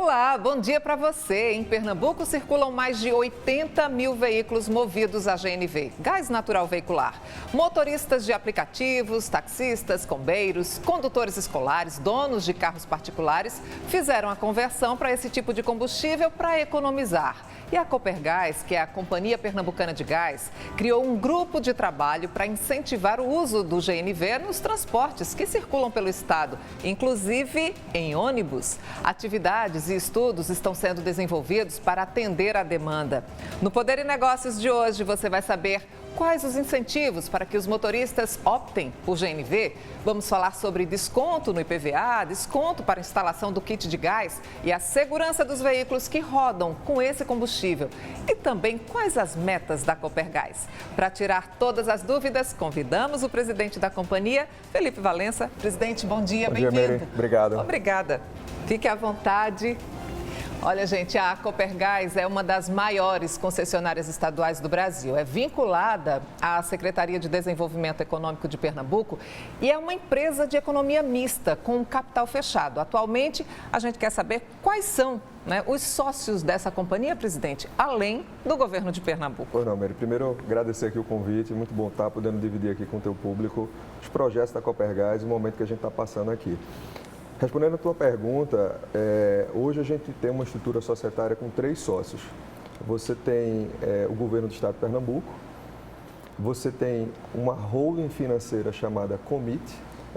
Olá, bom dia para você. Em Pernambuco circulam mais de 80 mil veículos movidos a GNV, gás natural veicular. Motoristas de aplicativos, taxistas, combeiros, condutores escolares, donos de carros particulares fizeram a conversão para esse tipo de combustível para economizar. E a Copergás, que é a Companhia Pernambucana de Gás, criou um grupo de trabalho para incentivar o uso do GNV nos transportes que circulam pelo estado, inclusive em ônibus. Atividades e estudos estão sendo desenvolvidos para atender à demanda. No Poder e Negócios de hoje, você vai saber quais os incentivos para que os motoristas optem por GNV. Vamos falar sobre desconto no IPVA, desconto para instalação do kit de gás e a segurança dos veículos que rodam com esse combustível. E também quais as metas da Copergás. Para tirar todas as dúvidas, convidamos o presidente da companhia, Felipe Valença. Presidente, bom dia, bem-vindo. Obrigado. Obrigada. Fique à vontade. Olha, gente, a Copergás é uma das maiores concessionárias estaduais do Brasil. É vinculada à Secretaria de Desenvolvimento Econômico de Pernambuco e é uma empresa de economia mista, com capital fechado. Atualmente, a gente quer saber quais são, os sócios dessa companhia, presidente, além do governo de Pernambuco. Pois não, Mary. Primeiro, agradecer aqui o convite. Muito bom estar podendo dividir aqui com o teu público os projetos da Copergás e o momento que a gente está passando aqui. Respondendo a tua pergunta, hoje a gente tem uma estrutura societária com 3 sócios. Você tem o governo do estado de Pernambuco, você tem uma holding financeira chamada Comit.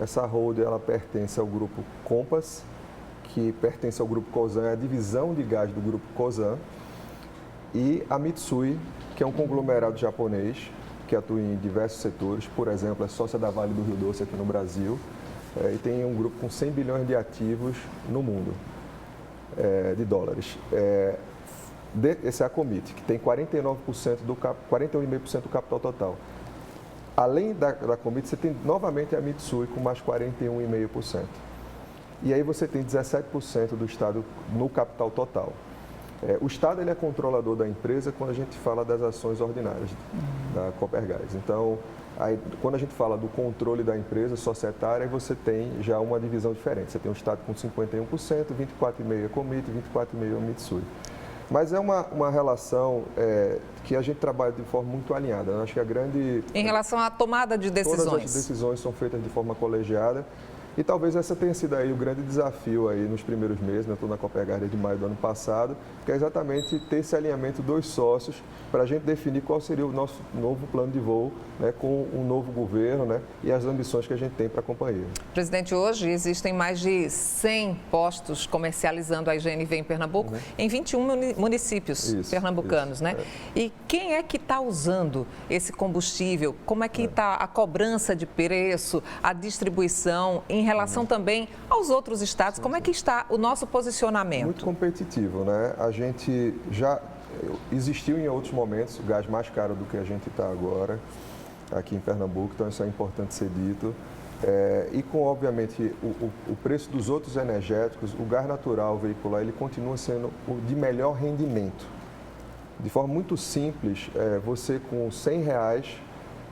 Essa holding ela pertence ao grupo Compass, que pertence ao grupo Cosan, é a divisão de gás do grupo Cosan, e a Mitsui, que é um conglomerado japonês que atua em diversos setores, por exemplo, é sócia da Vale do Rio Doce aqui no Brasil. E tem um grupo com 100 bilhões de ativos no mundo, de dólares. Esse é a Comit, que tem 49% 41,5% do capital total. Além da Comit, você tem novamente a Mitsui com mais 41,5%. E aí você tem 17% do Estado no capital total. O Estado ele é controlador da empresa quando a gente fala das ações ordinárias da Copergás. Então, aí, quando a gente fala do controle da empresa societária, você tem já uma divisão diferente. Você tem o Estado com 51%, 24,5% é Comit, 24,5% é Mitsui. Mas é uma relação que a gente trabalha de forma muito alinhada. Eu acho que a grande... Em relação à tomada de decisões. Todas as decisões são feitas de forma colegiada. E talvez essa tenha sido aí o grande desafio aí nos primeiros meses, eu estou na Copergás desde maio do ano passado, que é exatamente ter esse alinhamento dos sócios para a gente definir qual seria o nosso novo plano de voo, com um novo governo, e as ambições que a gente tem para a companhia. Presidente, hoje existem mais de 100 postos comercializando a GNV em Pernambuco, em 21 municípios pernambucanos, E quem é que está usando esse combustível? Como é que está a cobrança de preço, a distribuição, em relação também aos outros estados? Como é que está o nosso posicionamento? Muito competitivo, A gente já existiu em outros momentos o gás mais caro do que a gente está agora aqui em Pernambuco, então isso é importante ser dito. E com, obviamente, o preço dos outros energéticos, o gás natural veicular, ele continua sendo o de melhor rendimento. De forma muito simples, você com R$100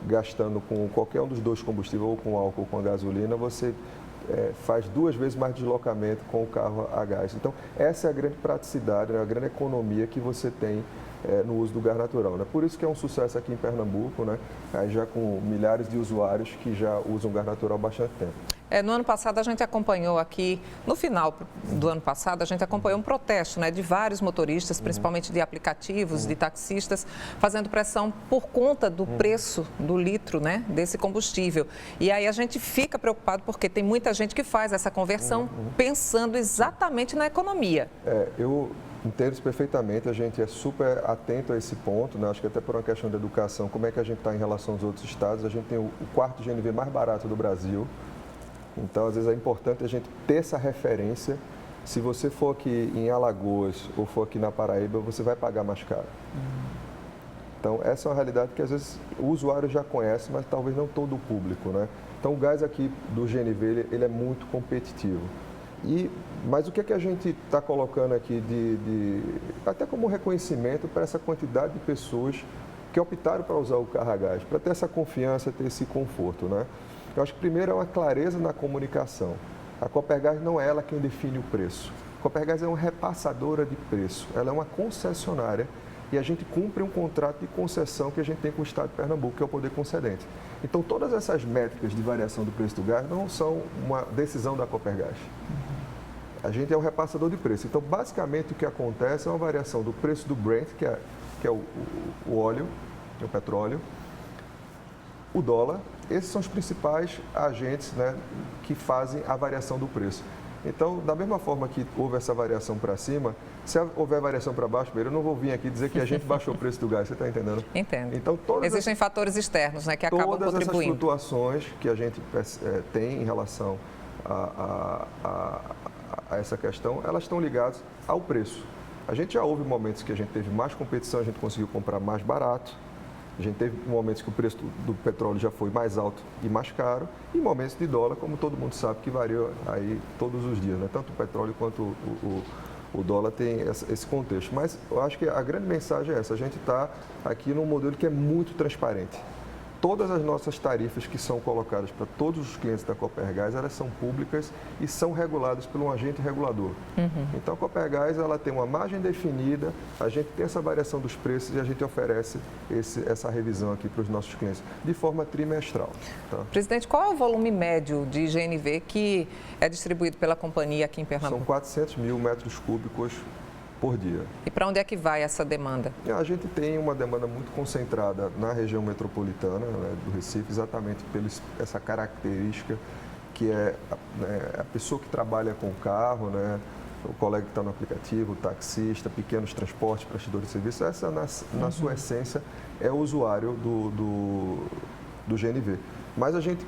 gastando com qualquer um dos dois combustíveis, ou com álcool ou com a gasolina, você faz 2 vezes mais deslocamento com o carro a gás. Então, essa é a grande praticidade, a grande economia que você tem no uso do gás natural. Por isso que é um sucesso aqui em Pernambuco, já com milhares de usuários que já usam gás natural há bastante tempo. No ano passado, a gente acompanhou aqui, no final do ano passado, a gente acompanhou um protesto de vários motoristas, principalmente de aplicativos, de taxistas, fazendo pressão por conta do preço do litro desse combustível. E aí a gente fica preocupado porque tem muita gente que faz essa conversão pensando exatamente na economia. Eu entendo isso perfeitamente, a gente é super atento a esse ponto, acho que até por uma questão de educação, como é que a gente está em relação aos outros estados. A gente tem o 4º GNV mais barato do Brasil. Então, às vezes, é importante a gente ter essa referência. Se você for aqui em Alagoas ou for aqui na Paraíba, você vai pagar mais caro. Então, essa é uma realidade que, às vezes, o usuário já conhece, mas talvez não todo o público. Então, o gás aqui do GNV, ele é muito competitivo. Mas o que é que a gente está colocando aqui até como reconhecimento para essa quantidade de pessoas que optaram para usar o carro a gás, para ter essa confiança, ter esse conforto, Eu acho que primeiro é uma clareza na comunicação. A Copergás não é ela quem define o preço. A Copergás é uma repassadora de preço, ela é uma concessionária e a gente cumpre um contrato de concessão que a gente tem com o Estado de Pernambuco, que é o poder concedente. Então, todas essas métricas de variação do preço do gás não são uma decisão da Copergás. A gente é um repassador de preço. Então, basicamente, o que acontece é uma variação do preço do Brent, que é o óleo, o petróleo, o dólar. Esses são os principais agentes, né, que fazem a variação do preço. Então, da mesma forma que houve essa variação para cima, se houver variação para baixo, eu não vou vir aqui dizer que a gente baixou o preço do gás, você está entendendo? Entendo. Então, existem fatores externos, né, que acabam contribuindo. Todas essas flutuações que a gente tem em relação a essa questão, elas estão ligadas ao preço. A gente já houve momentos que a gente teve mais competição, a gente conseguiu comprar mais barato. A gente teve momentos que o preço do petróleo já foi mais alto e mais caro, e momentos de dólar, como todo mundo sabe, que varia aí todos os dias, né? Tanto o petróleo quanto o dólar tem esse contexto. Mas eu acho que a grande mensagem é essa, a gente está aqui num modelo que é muito transparente. Todas as nossas tarifas que são colocadas para todos os clientes da Copergás, elas são públicas e são reguladas por um agente regulador. Então, a Copergás, ela tem uma margem definida, a gente tem essa variação dos preços e a gente oferece essa revisão aqui para os nossos clientes de forma trimestral. Tá? Presidente, qual é o volume médio de GNV que é distribuído pela companhia aqui em Pernambuco? São 400 mil metros cúbicos por dia. E para onde é que vai essa demanda? A gente tem uma demanda muito concentrada na região metropolitana, né, do Recife, exatamente por essa característica que é, né, a pessoa que trabalha com o carro, né, o colega que está no aplicativo, o taxista, pequenos transportes, prestadores de serviço, essa na sua essência é o usuário do GNV. Mas a gente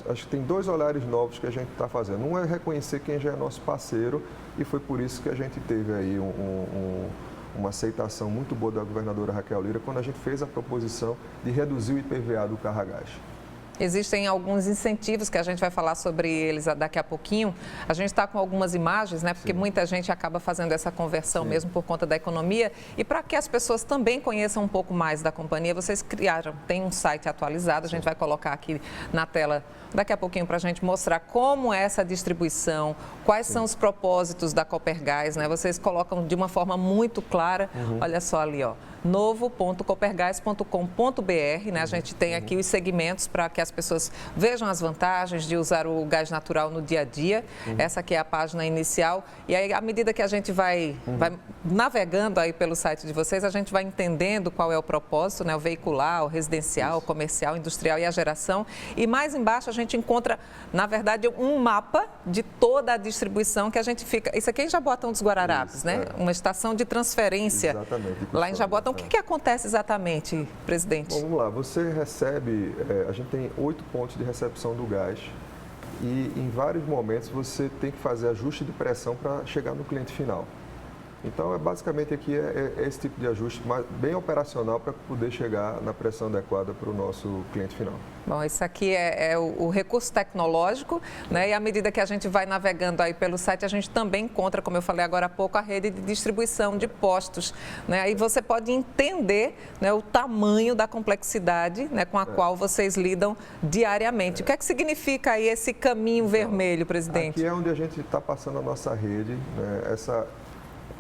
acho que tem dois olhares novos que a gente está fazendo. Um é reconhecer quem já é nosso parceiro e foi por isso que a gente teve aí uma aceitação muito boa da governadora Raquel Lira quando a gente fez a proposição de reduzir o IPVA do carro a gás. Existem alguns incentivos que a gente vai falar sobre eles daqui a pouquinho. A gente está com algumas imagens, né? Porque muita gente acaba fazendo essa conversão mesmo por conta da economia. E para que as pessoas também conheçam um pouco mais da companhia, vocês criaram, tem um site atualizado, a gente vai colocar aqui na tela daqui a pouquinho para a gente mostrar como é essa distribuição, quais são os propósitos da Copergás, né? Vocês colocam de uma forma muito clara, olha só ali, ó, novo.copergás.com.br, né? A gente tem aqui os segmentos para que as pessoas vejam as vantagens de usar o gás natural no dia a dia. Essa aqui é a página inicial. E aí, à medida que a gente vai navegando aí pelo site de vocês, a gente vai entendendo qual é o propósito, né? O veicular, o residencial, o comercial, o industrial e a geração. E mais embaixo a gente encontra, na verdade, um mapa de toda a distribuição que a gente fica... Isso aqui é em Jaboatão dos Guararapes, né? Uma estação de transferência. Exatamente. Lá em Jaboatão. Então, o que acontece exatamente, presidente? Bom, vamos lá, você recebe, a gente tem 8 pontos de recepção do gás e em vários momentos você tem que fazer ajuste de pressão para chegar no cliente final. Então, basicamente aqui é esse tipo de ajuste bem operacional para poder chegar na pressão adequada para o nosso cliente final. Bom, isso aqui é o recurso tecnológico, né? E à medida que a gente vai navegando aí pelo site, a gente também encontra, como eu falei agora há pouco, a rede de distribuição de postos, né? Aí você pode entender, né, o tamanho da complexidade, né, com a qual vocês lidam diariamente. O que é que significa aí esse caminho vermelho, presidente? Aqui é onde a gente está passando a nossa rede, né?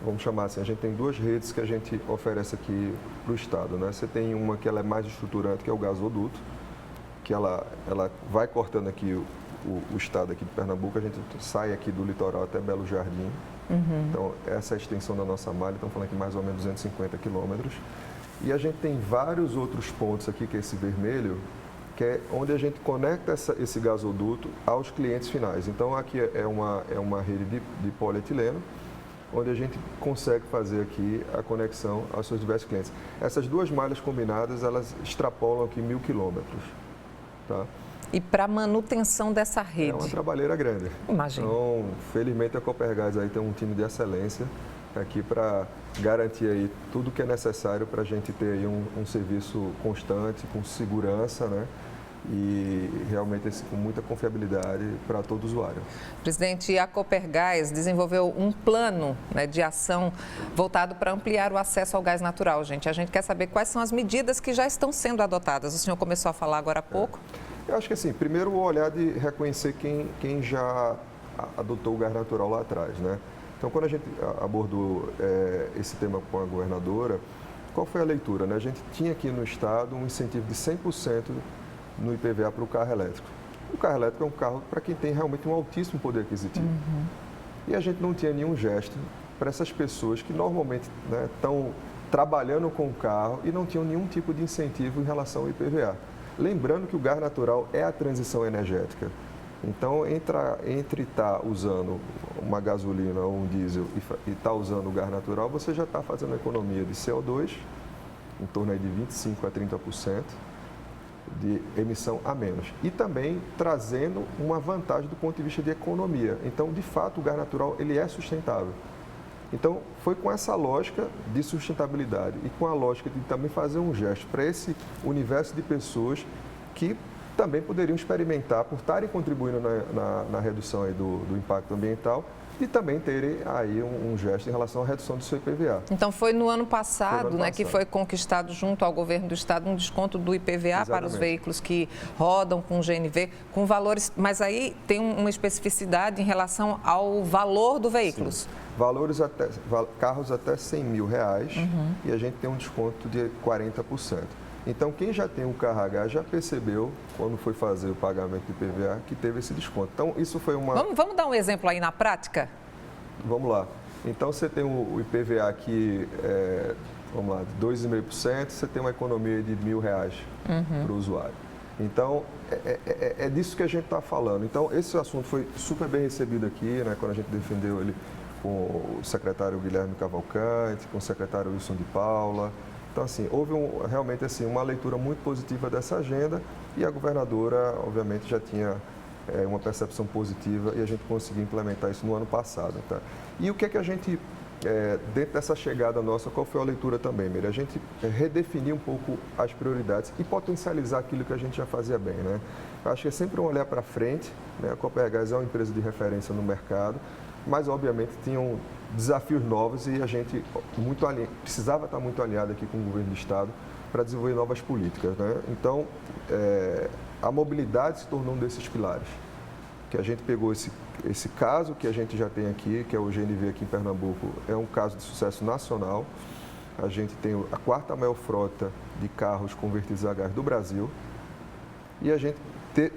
Vamos chamar assim, a gente tem 2 redes que a gente oferece aqui para o Estado, né? Você tem uma que ela é mais estruturante, que é o gasoduto, que ela vai cortando aqui o Estado aqui de Pernambuco, a gente sai aqui do litoral até Belo Jardim. Então, essa é a extensão da nossa malha, estamos falando aqui mais ou menos 250 quilômetros. E a gente tem vários outros pontos aqui, que é esse vermelho, que é onde a gente conecta esse gasoduto aos clientes finais. Então, aqui é uma rede de polietileno, onde a gente consegue fazer aqui a conexão aos seus diversos clientes. Essas 2 malhas combinadas, elas extrapolam aqui 1.000 quilômetros. Tá? E para manutenção dessa rede? É uma trabalheira grande. Imagina. Então, felizmente a Copergás aí tem um time de excelência aqui para garantir aí tudo que é necessário para a gente ter aí um serviço constante, com segurança, né? E realmente com muita confiabilidade para todo usuário. Presidente, a Copergás desenvolveu um plano, né, de ação voltado para ampliar o acesso ao gás natural, gente. A gente quer saber quais são as medidas que já estão sendo adotadas. O senhor começou a falar agora há pouco. Eu acho que assim, primeiro o olhar de reconhecer quem já adotou o gás natural lá atrás, né? Então, quando a gente abordou esse tema com a governadora, qual foi a leitura, né? A gente tinha aqui no estado um incentivo de 100% no IPVA para o carro elétrico. O carro elétrico é um carro para quem tem realmente um altíssimo poder aquisitivo. E a gente não tinha nenhum gesto para essas pessoas que normalmente estão trabalhando com o carro e não tinham nenhum tipo de incentivo em relação ao IPVA. Lembrando que o gás natural é a transição energética. Então, entre estar usando uma gasolina ou um diesel e estar usando o gás natural, você já está fazendo economia de CO2, em torno aí de 25% a 30% de emissão a menos. E também trazendo uma vantagem do ponto de vista de economia. Então, de fato, o gás natural ele é sustentável. Então, foi com essa lógica de sustentabilidade e com a lógica de também fazer um gesto para esse universo de pessoas que também poderiam experimentar, por estarem contribuindo na redução aí do impacto ambiental, e também terem aí um gesto em relação à redução do seu IPVA. Então, foi no ano passado, que foi conquistado junto ao governo do estado um desconto do IPVA Exatamente. Para os veículos que rodam com GNV, com valores, mas aí tem uma especificidade em relação ao valor do veículo. Sim. Carros até R$100 mil e a gente tem um desconto de 40%. Então, quem já tem um carro a gás já percebeu, quando foi fazer o pagamento do IPVA, que teve esse desconto. Então, isso foi uma... Vamos dar um exemplo aí na prática? Vamos lá. Então, você tem o IPVA aqui, vamos lá, de 2,5%, você tem uma economia de R$1.000 para o usuário. Então, é disso que a gente está falando. Então, esse assunto foi super bem recebido aqui, né, quando a gente defendeu ele com o secretário Guilherme Cavalcante, com o secretário Wilson de Paula. Então, assim, houve realmente assim, uma leitura muito positiva dessa agenda e a governadora, obviamente, já tinha uma percepção positiva e a gente conseguiu implementar isso no ano passado. Tá? E o que é que a gente, dentro dessa chegada nossa, qual foi a leitura também, Meire? A gente redefinir um pouco as prioridades e potencializar aquilo que a gente já fazia bem, né? Eu acho que é sempre um olhar para frente, né? A Copergás é uma empresa de referência no mercado, mas, obviamente, tinham desafios novos e a gente precisava estar muito alinhado aqui com o governo do estado para desenvolver novas políticas, né? Então, a mobilidade se tornou um desses pilares, que a gente pegou esse caso que a gente já tem aqui, que é o GNV aqui em Pernambuco, é um caso de sucesso nacional. A gente tem a 4ª maior frota de carros convertidos a gás do Brasil e a gente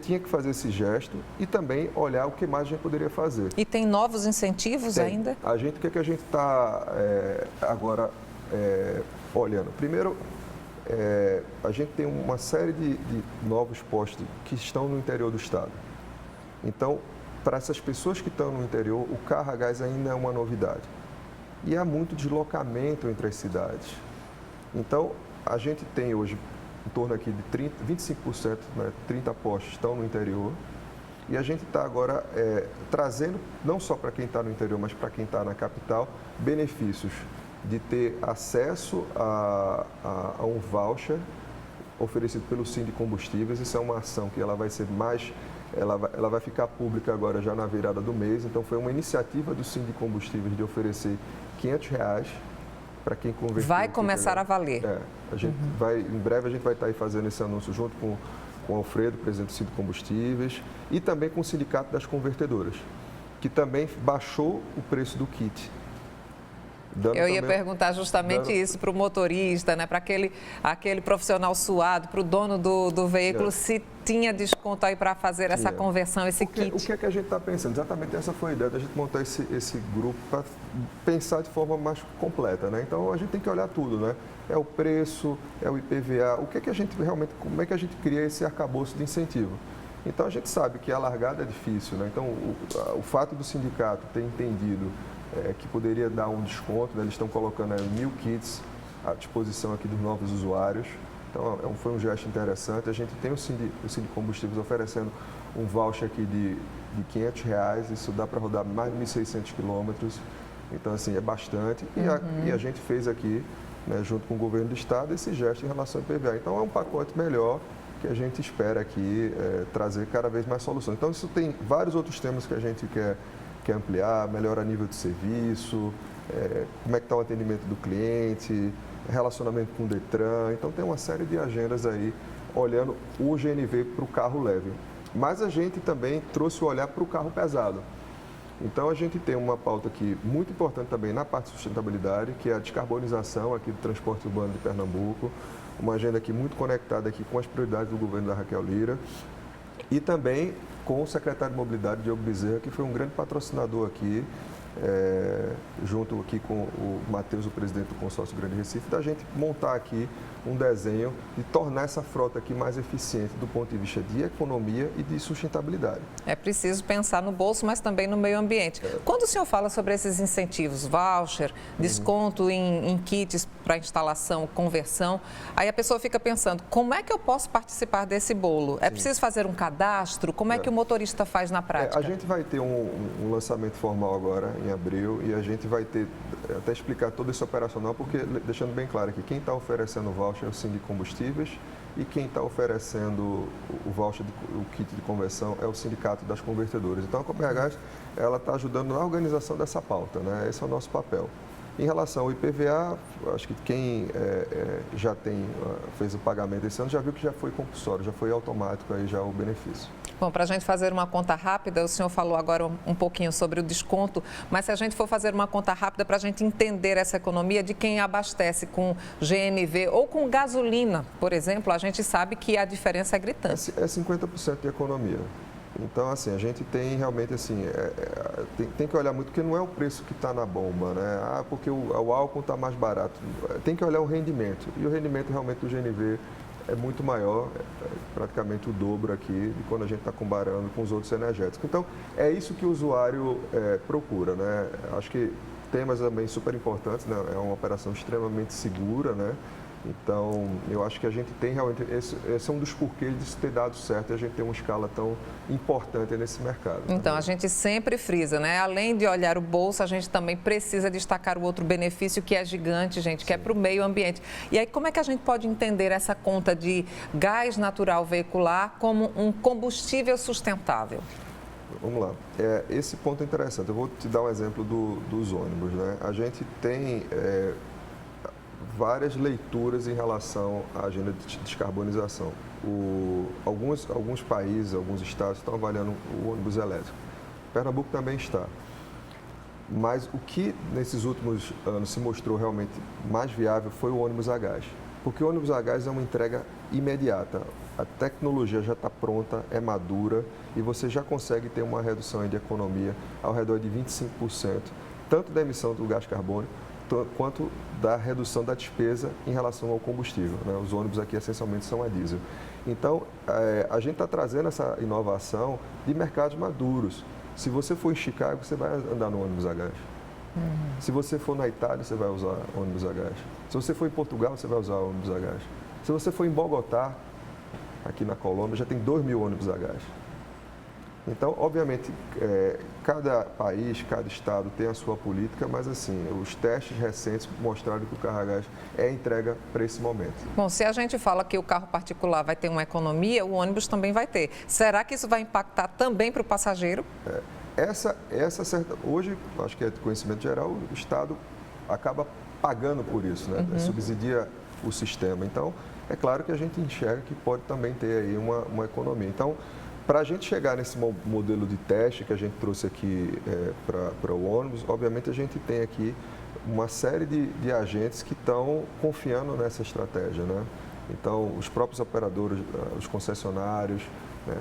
tinha que fazer esse gesto e também olhar o que mais a gente poderia fazer. E tem novos incentivos ainda? O que a gente está agora olhando? Primeiro, a gente tem uma série de novos postos que estão no interior do estado. Então, para essas pessoas que estão no interior, o carro a gás ainda é uma novidade. E há muito deslocamento entre as cidades. Então, a gente tem hoje em torno aqui de 25%, né, 30 postos estão no interior. E a gente está agora trazendo, não só para quem está no interior, mas para quem está na capital, benefícios de ter acesso a um voucher oferecido pelo Sindicombustíveis. Isso é uma ação que ela vai ser ela vai ficar pública agora já na virada do mês. Então, foi uma iniciativa do Sindicombustíveis de oferecer R$500 para quem converter. Vai começar a valer. Em breve a gente vai estar aí fazendo esse anúncio junto com o Alfredo, presidente do Sindicombustíveis, e também com o Sindicato das que também baixou o preço do kit. Eu ia perguntar justamente isso para o motorista, né? Para aquele profissional suado, para o dono do veículo, se tinha desconto aí para fazer essa conversão, esse kit. O que é que a gente está pensando? Exatamente essa foi a ideia da gente montar esse grupo para pensar de forma mais completa, né? Então, a gente tem que olhar tudo, né? É o preço, é o IPVA, o que é que a gente realmente, como é que a gente cria esse arcabouço de incentivo? Então, a gente sabe que a largada é difícil, né? Então, o fato do sindicato ter entendido que poderia dar um desconto, né? Eles estão colocando 1.000 kits à disposição aqui dos novos usuários. Então, foi um gesto interessante. A gente tem o Sindicombustíveis oferecendo um voucher aqui de R$500, isso dá para rodar mais de 1.600 quilômetros. Então, assim, é bastante. E a gente fez aqui, né, junto com o governo do estado, esse gesto em relação ao IPVA. Então, é um pacote melhor que a gente espera aqui trazer cada vez mais soluções. Então, isso tem vários outros temas que a gente quer ampliar, melhorar nível de serviço, como é que está o atendimento do cliente, relacionamento com o Detran. Então, tem uma série de agendas aí, olhando o GNV para o carro leve. Mas a gente também trouxe o olhar para o carro pesado. Então, a gente tem uma pauta aqui muito importante também na parte de sustentabilidade, que é a descarbonização aqui do transporte urbano de Pernambuco, uma agenda aqui muito conectada aqui com as prioridades do governo da Raquel Lira e também com o secretário de Mobilidade, Diogo Bezerra, que foi um grande patrocinador aqui, junto aqui com o Matheus, o presidente do consórcio Grande Recife, da gente montar aqui um desenho de tornar essa frota aqui mais eficiente do ponto de vista de economia e de sustentabilidade. É preciso pensar no bolso, mas também no meio ambiente. Quando o senhor fala sobre esses incentivos, voucher, desconto em kits para instalação, conversão, aí a pessoa fica pensando, como é que eu posso participar desse bolo? É preciso fazer um cadastro? Como é que o motorista faz na prática? A gente vai ter um lançamento formal agora, em abril, e a gente vai ter, até explicar todo esse operacional, porque, deixando bem claro aqui, quem está oferecendo o voucher é o Sindicato de Combustíveis e quem está oferecendo o voucher, o kit de conversão, é o Sindicato das Convertedoras. Então, a Copergás, ela está ajudando na organização dessa pauta, né? Esse é o nosso papel. Em relação ao IPVA, acho que quem já fez o pagamento esse ano já viu que já foi compulsório, já foi automático aí já o benefício. Bom, para a gente fazer uma conta rápida, o senhor falou agora um pouquinho sobre o desconto, mas se a gente for fazer uma conta rápida para a gente entender essa economia de quem abastece com GNV ou com gasolina, por exemplo, a gente sabe que a diferença é gritante. É 50% de economia. Então, assim, a gente tem realmente, assim, tem que olhar muito, porque não é o preço que está na bomba, né? Porque o álcool está mais barato. Tem que olhar o rendimento. E o rendimento realmente do GNV é muito maior, praticamente o dobro aqui, de quando a gente está comparando com os outros energéticos. Então, é isso que o usuário procura, né? Acho que temas também super importantes, né? É uma operação extremamente segura, né? Então, eu acho que a gente tem realmente, esse é um dos porquês disso ter dado certo e a gente ter uma escala tão importante nesse mercado. Então, a gente sempre frisa, né? Além de olhar o bolso, a gente também precisa destacar o outro benefício que é gigante, gente, que é para o meio ambiente. E aí, como é que a gente pode entender essa conta de gás natural veicular como um combustível sustentável? Vamos lá. Esse ponto é interessante. Eu vou te dar um exemplo dos ônibus, né? A gente tem várias leituras em relação à agenda de descarbonização. Alguns países, alguns estados estão avaliando o ônibus elétrico. Pernambuco também está. Mas o que nesses últimos anos se mostrou realmente mais viável foi o ônibus a gás. Porque o ônibus a gás é uma entrega imediata. A tecnologia já está pronta, é madura e você já consegue ter uma redução de economia ao redor de 25%, tanto da emissão do gás carbônico, quanto da redução da despesa em relação ao combustível, né? Os ônibus aqui essencialmente são a diesel. Então, a gente está trazendo essa inovação de mercados maduros. Se você for em Chicago, você vai andar no ônibus a gás. Se você for na Itália, você vai usar ônibus a gás. Se você for em Portugal, você vai usar ônibus a gás. Se você for em Bogotá, aqui na Colômbia, já tem 2.000 ônibus a gás. Então, obviamente, cada país, cada estado tem a sua política, mas assim, os testes recentes mostraram que o carro a gás é entrega para esse momento. Bom, se a gente fala que o carro particular vai ter uma economia, o ônibus também vai ter. Será que isso vai impactar também para o passageiro? Hoje, acho que é de conhecimento geral, o Estado acaba pagando por isso, né? Subsidia o sistema. Então, é claro que a gente enxerga que pode também ter aí uma economia. Então, para a gente chegar nesse modelo de teste que a gente trouxe aqui para o ônibus, obviamente a gente tem aqui uma série de agentes que estão confiando nessa estratégia, né? Então, os próprios operadores, os concessionários,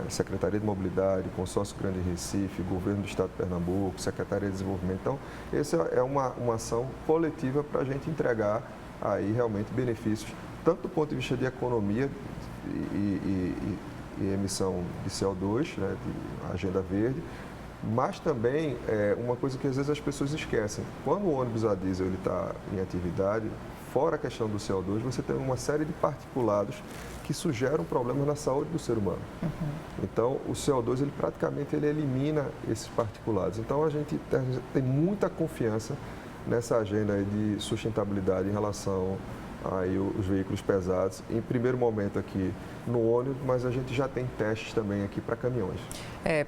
Secretaria de Mobilidade, Consórcio Grande Recife, Governo do Estado de Pernambuco, Secretaria de Desenvolvimento. Então, essa é uma ação coletiva para a gente entregar aí realmente benefícios, tanto do ponto de vista de economia e emissão de CO2, né, de agenda verde, mas também uma coisa que às vezes as pessoas esquecem. Quando o ônibus a diesel está em atividade, fora a questão do CO2, você tem uma série de particulados que sugeram problemas na saúde do ser humano. Então, o CO2, ele praticamente elimina esses particulados. Então, a gente tem muita confiança nessa agenda aí de sustentabilidade em relação aí os veículos pesados, em primeiro momento aqui no ônibus, mas a gente já tem testes também aqui para caminhões.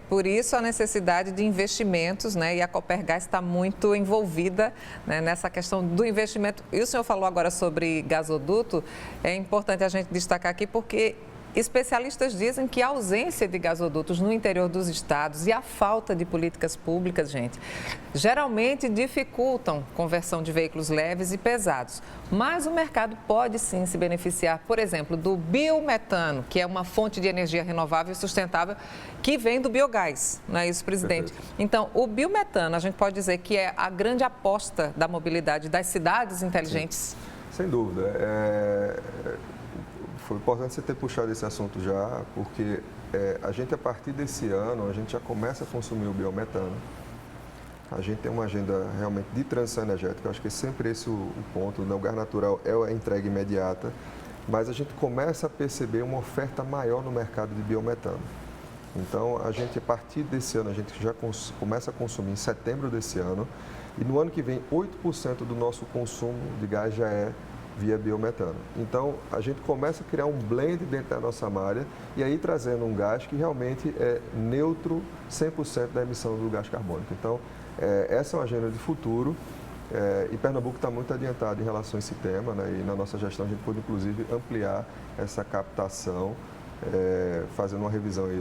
Por isso a necessidade de investimentos, né? E a Copergás está muito envolvida, né, nessa questão do investimento. E o senhor falou agora sobre gasoduto, é importante a gente destacar aqui porque Especialistas dizem que a ausência de gasodutos no interior dos estados e a falta de políticas públicas, gente, geralmente dificultam conversão de veículos leves e pesados. Mas o mercado pode sim se beneficiar, por exemplo, do biometano, que é uma fonte de energia renovável e sustentável que vem do biogás, não é isso, presidente? Perfeito. Então, o biometano, a gente pode dizer que é a grande aposta da mobilidade das cidades inteligentes? Sim, sem dúvida. Foi importante você ter puxado esse assunto já, porque a gente, a partir desse ano, a gente já começa a consumir o biometano. A gente tem uma agenda realmente de transição energética, eu acho que é sempre esse o ponto, né? O gás natural é a entrega imediata, mas a gente começa a perceber uma oferta maior no mercado de biometano. Então, a gente, a partir desse ano, a gente já começa a consumir em setembro desse ano, e no ano que vem, 8% do nosso consumo de gás já é via biometano. Então, a gente começa a criar um blend dentro da nossa malha e aí trazendo um gás que realmente é neutro 100% da emissão do gás carbônico. Então, essa é uma agenda de futuro e Pernambuco está muito adiantado em relação a esse tema, né? E na nossa gestão a gente pode, inclusive, ampliar essa captação, fazendo uma revisão aí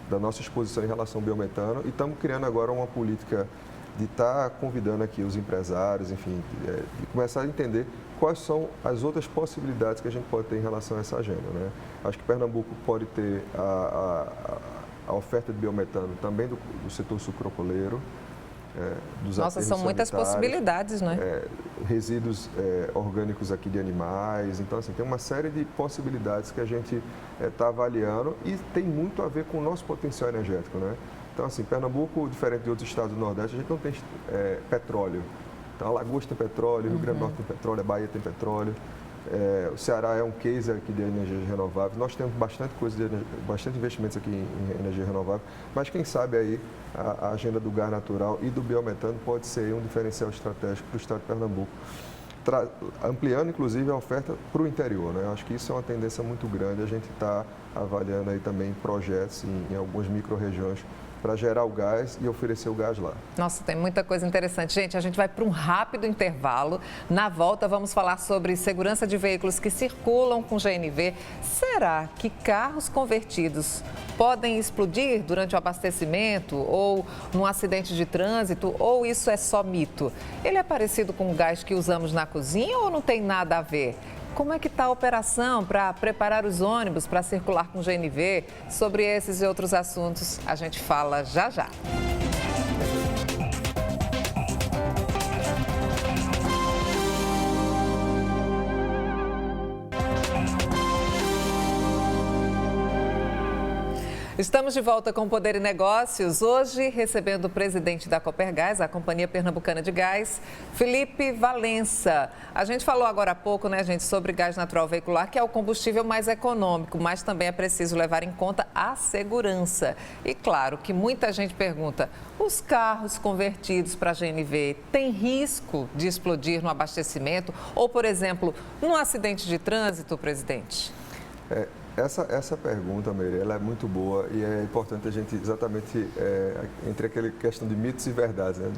da nossa exposição em relação ao biometano e estamos criando agora uma política de estar convidando aqui os empresários, enfim, de começar a entender quais são as outras possibilidades que a gente pode ter em relação a essa agenda, né? Acho que Pernambuco pode ter a oferta de biometano também do setor sucrocoleiro, dos Nossa, são muitas possibilidades, né? Resíduos orgânicos aqui de animais. Então, assim, tem uma série de possibilidades que a gente está avaliando e tem muito a ver com o nosso potencial energético, né? Então, assim, Pernambuco, diferente de outros estados do Nordeste, a gente não tem petróleo. Então, Alagoas tem petróleo, Rio Grande do Norte tem petróleo, a Bahia tem petróleo. O Ceará é um case aqui de energias renováveis. Nós temos bastante bastante investimentos aqui em energia renovável, mas quem sabe aí a agenda do gás natural e do biometano pode ser um diferencial estratégico para o estado de Pernambuco, ampliando inclusive a oferta para o interior, né? Eu acho que isso é uma tendência muito grande. A gente está avaliando aí também projetos em algumas micro-regiões para gerar o gás e oferecer o gás lá. Nossa, tem muita coisa interessante. Gente, a gente vai para um rápido intervalo. Na volta, vamos falar sobre segurança de veículos que circulam com GNV. Será que carros convertidos podem explodir durante o abastecimento ou num acidente de trânsito? Ou isso é só mito? Ele é parecido com o gás que usamos na cozinha ou não tem nada a ver? Como é que está a operação para preparar os ônibus para circular com GNV? Sobre esses e outros assuntos, a gente fala já já. Estamos de volta com o Poder e Negócios, hoje recebendo o presidente da Copergás, a Companhia Pernambucana de Gás, Felipe Valença. A gente falou agora há pouco, né, gente, sobre gás natural veicular, que é o combustível mais econômico, mas também é preciso levar em conta a segurança. E claro que muita gente pergunta, os carros convertidos para GNV têm risco de explodir no abastecimento ou, por exemplo, num acidente de trânsito, presidente? Essa pergunta, Meire, ela é muito boa e é importante a gente exatamente entre aquela questão de mitos e verdades, né?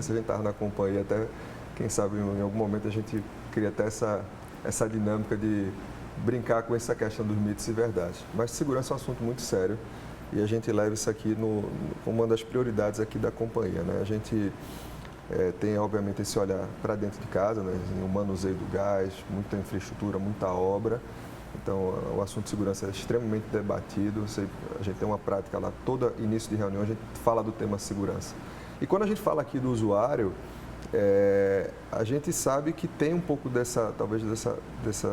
Se a gente estava na companhia, até quem sabe em algum momento a gente cria até essa dinâmica de brincar com essa questão dos mitos e verdades. Mas segurança é um assunto muito sério e a gente leva isso aqui como uma das prioridades aqui da companhia, né? A gente tem, obviamente, esse olhar para dentro de casa, né? O manuseio do gás, muita infraestrutura, muita obra. Então, o assunto de segurança é extremamente debatido. A gente tem uma prática lá, todo início de reunião a gente fala do tema segurança. E quando a gente fala aqui do usuário, a gente sabe que tem um pouco dessa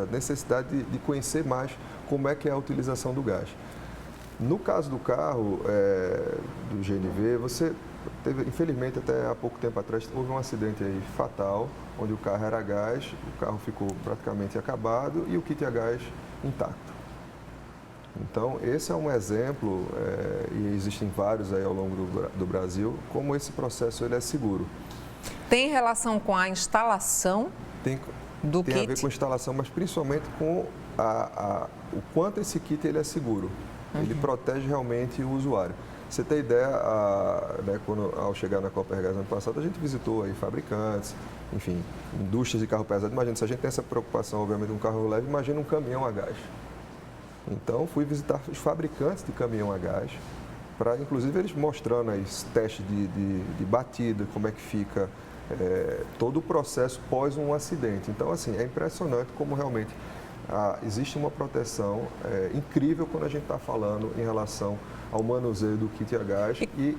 necessidade de conhecer mais como é que é a utilização do gás. No caso do carro, do GNV, você teve, infelizmente, até há pouco tempo atrás, houve um acidente aí fatal, onde o carro era a gás, o carro ficou praticamente acabado e o kit a gás intacto. Então, esse é um exemplo, e existem vários aí ao longo do Brasil, como esse processo ele é seguro. Tem relação com a instalação do kit? Tem a ver com a instalação, mas principalmente com o quanto esse kit ele é seguro. Ele protege realmente o usuário. Você tem ideia, né, ao chegar na Copergás ano passado, a gente visitou aí fabricantes, enfim, indústrias de carro pesado. Imagina, se a gente tem essa preocupação, obviamente, com um carro leve, imagina um caminhão a gás. Então, fui visitar os fabricantes de caminhão a gás, para, inclusive, eles mostrando aí testes de batida, como é que fica todo o processo pós um acidente. Então, assim, é impressionante como realmente existe uma proteção incrível quando a gente está falando em relação ao manuseio do kit a gás e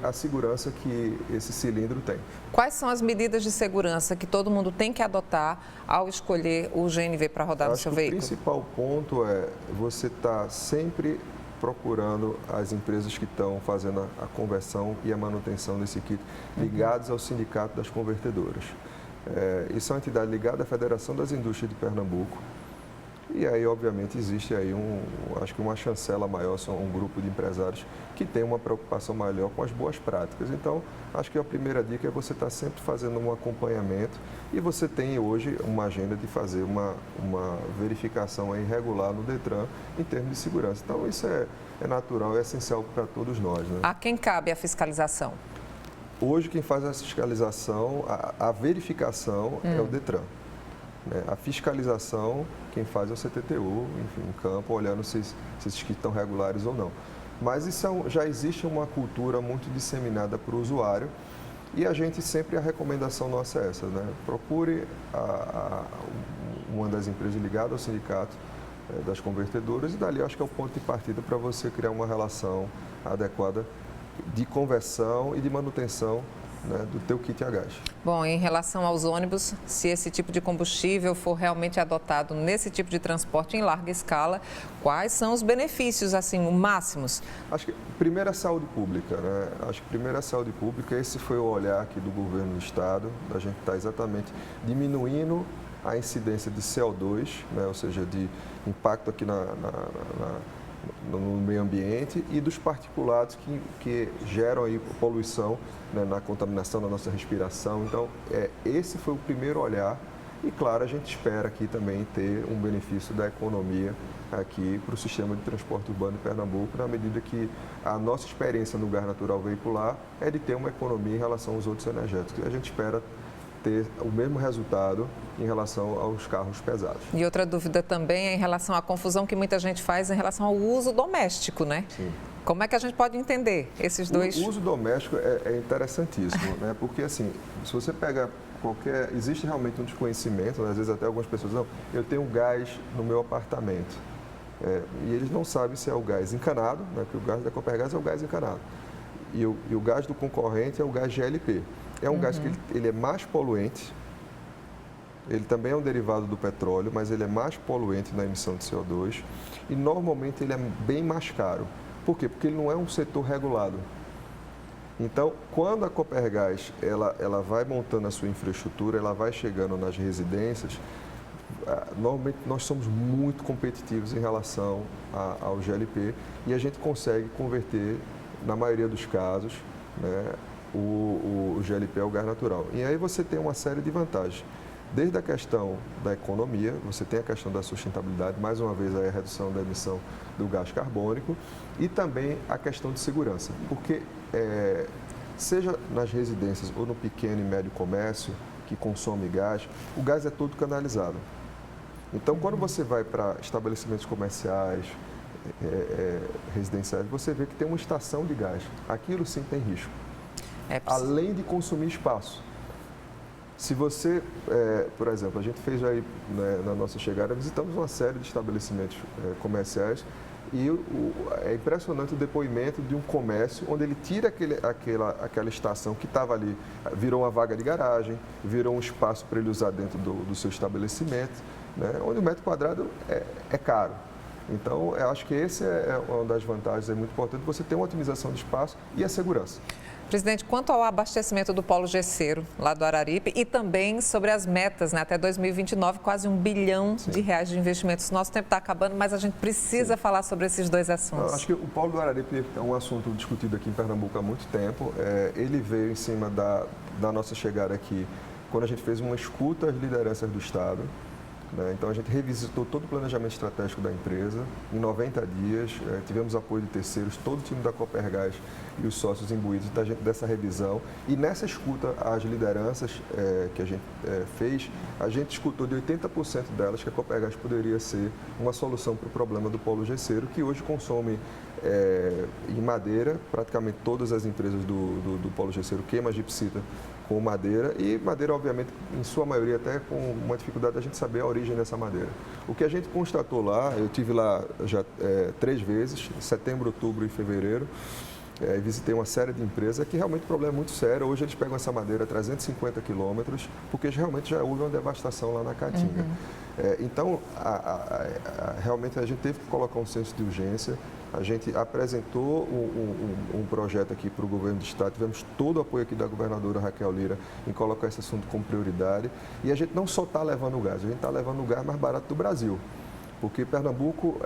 a segurança que esse cilindro tem. Quais são as medidas de segurança que todo mundo tem que adotar ao escolher o GNV para rodar no seu veículo? O principal ponto é você estar sempre procurando as empresas que estão fazendo a conversão e a manutenção desse kit ligados ao Sindicato das Convertedoras. Isso é uma entidade ligada à Federação das Indústrias de Pernambuco. E aí, obviamente, existe aí acho que uma chancela maior, são um grupo de empresários que tem uma preocupação maior com as boas práticas. Então, acho que a primeira dica é você estar sempre fazendo um acompanhamento e você tem hoje uma agenda de fazer uma verificação aí regular no Detran em termos de segurança. Então, isso é natural, é essencial para todos nós, né? A quem cabe a fiscalização? Hoje, quem faz a fiscalização, a verificação é o Detran. A fiscalização, quem faz é o CTTU, enfim, em campo, olhando se esses kits estão regulares ou não. Mas isso já existe uma cultura muito disseminada para o usuário e a gente sempre, a recomendação nossa é essa, né? Procure uma das empresas ligadas ao sindicato das convertedoras e dali acho que é o ponto de partida para você criar uma relação adequada de conversão e de manutenção, né, do teu kit a gás. Bom, em relação aos ônibus, se esse tipo de combustível for realmente adotado nesse tipo de transporte em larga escala, quais são os benefícios, assim, máximos? Acho que primeiro a saúde pública, né? Acho que primeiro a saúde pública, esse foi o olhar aqui do governo do estado, da gente estar exatamente diminuindo a incidência de CO2, né, ou seja, de impacto aqui no meio ambiente e dos particulados que geram aí poluição, né, na contaminação da nossa respiração. Então, esse foi o primeiro olhar e, claro, a gente espera aqui também ter um benefício da economia aqui para o sistema de transporte urbano de Pernambuco, na medida que a nossa experiência no gás natural veicular é de ter uma economia em relação aos outros energéticos. E a gente espera ter o mesmo resultado em relação aos carros pesados. E outra dúvida também é em relação à confusão que muita gente faz em relação ao uso doméstico, né? Sim. Como é que a gente pode entender esses dois? O uso doméstico é interessantíssimo, né? Porque, assim, se você pega existe realmente um desconhecimento, né? Às vezes até algumas pessoas, não, eu tenho gás no meu apartamento. E eles não sabem se é o gás encanado, né? Porque o gás da Copergás é o gás encanado. E o gás do concorrente é o gás GLP. É um gás que ele é mais poluente, ele também é um derivado do petróleo, mas ele é mais poluente na emissão de CO2 e normalmente ele é bem mais caro. Por quê? Porque ele não é um setor regulado. Então, quando a Copergás ela vai montando a sua infraestrutura, ela vai chegando nas residências, normalmente nós somos muito competitivos em relação ao GLP e a gente consegue converter, na maioria dos casos, né, o GLP é o gás natural. E aí você tem uma série de vantagens. Desde a questão da economia, você tem a questão da sustentabilidade, mais uma vez a redução da emissão do gás carbônico e também a questão de segurança. Porque, seja nas residências ou no pequeno e médio comércio que consome gás, o gás é todo canalizado. Então, quando você vai para estabelecimentos comerciais, residenciais, você vê que tem uma estação de gás. Aquilo sim tem risco. Além de consumir espaço. Se você, por exemplo, a gente fez aí, né, na nossa chegada, visitamos uma série de estabelecimentos comerciais e é impressionante o depoimento de um comércio onde ele tira aquela estação que estava ali, virou uma vaga de garagem, virou um espaço para ele usar dentro do seu estabelecimento, né, onde o metro quadrado é caro. Então, eu acho que esse é uma das vantagens, é muito importante você ter uma otimização de espaço e a segurança. Presidente, quanto ao abastecimento do polo gesseiro lá do Araripe e também sobre as metas, né, até 2029, quase R$1 bilhão de investimentos. Nosso tempo está acabando, mas a gente precisa falar sobre esses dois assuntos. Eu acho que o polo do Araripe é um assunto discutido aqui em Pernambuco há muito tempo. Ele veio em cima da nossa chegada aqui, quando a gente fez uma escuta às lideranças do Estado. né? Então, a gente revisitou todo o planejamento estratégico da empresa. Em 90 dias, tivemos apoio de terceiros, todo o time da Copergás e os sócios imbuídos dessa revisão. E nessa escuta às lideranças que a gente fez, a gente escutou de 80% delas que a Copergás poderia ser uma solução para o problema do polo gesseiro, que hoje consome em madeira. Praticamente todas as empresas do polo gesseiro queimam a gipsita com madeira, e madeira, obviamente, em sua maioria até com uma dificuldade da gente saber a origem dessa madeira. O que a gente constatou lá, eu tive lá já 3 vezes, setembro, outubro e fevereiro, visitei uma série de empresas, que realmente o problema é muito sério. Hoje eles pegam essa madeira a 350 quilômetros, porque realmente já houve uma devastação lá na Caatinga. Então, realmente a gente teve que colocar um senso de urgência. A gente apresentou um projeto aqui para o governo do estado, tivemos todo o apoio aqui da governadora Raquel Lira em colocar esse assunto como prioridade. E a gente não só está levando o gás, a gente está levando o gás mais barato do Brasil. Porque Pernambuco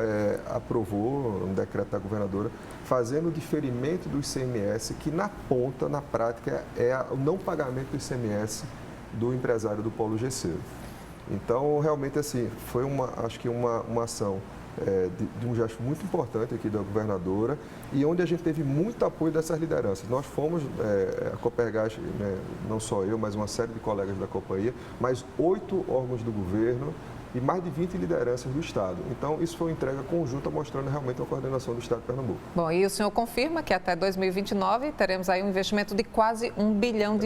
aprovou um decreto da governadora fazendo o diferimento do ICMS, que na ponta, na prática, é o não pagamento do ICMS do empresário do polo gesseiro. Então, realmente, assim, foi acho que uma ação de um gesto muito importante aqui da governadora, e onde a gente teve muito apoio dessas lideranças. Nós fomos, a Copergás, né, não só eu, mas uma série de colegas da companhia, mais 8 órgãos do governo e mais de 20 lideranças do Estado. Então, isso foi uma entrega conjunta, mostrando realmente a coordenação do Estado de Pernambuco. Bom, e o senhor confirma que até 2029 teremos aí um investimento de quase R$1 bilhão.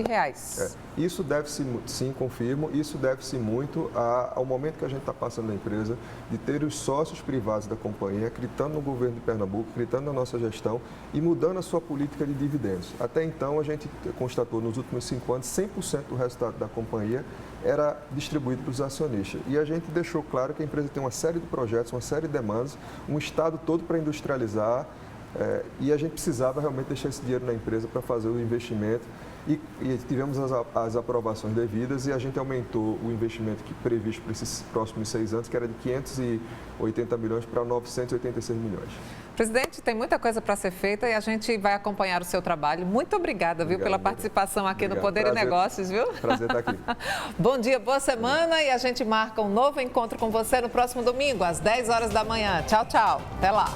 Isso deve-se, sim, confirmo, isso deve-se muito ao momento que a gente está passando na empresa, de ter os sócios privados da companhia acreditando no governo de Pernambuco, acreditando na nossa gestão e mudando a sua política de dividendos. Até então, a gente constatou nos últimos 5 anos, 100% do resultado da companhia era distribuído para os acionistas. E a gente deixou claro que a empresa tem uma série de projetos, uma série de demandas, um estado todo para industrializar, e a gente precisava realmente deixar esse dinheiro na empresa para fazer o investimento. E tivemos as aprovações devidas, e a gente aumentou o investimento previsto para esses próximos 6 anos, que era de 580 milhões para 986 milhões. Presidente, tem muita coisa para ser feita e a gente vai acompanhar o seu trabalho. Muito obrigada, viu, pela participação aqui no Poder e Negócios, viu? Prazer estar aqui. Bom dia, boa semana, e a gente marca um novo encontro com você no próximo domingo, às 10 horas da manhã. Tchau, tchau. Até lá.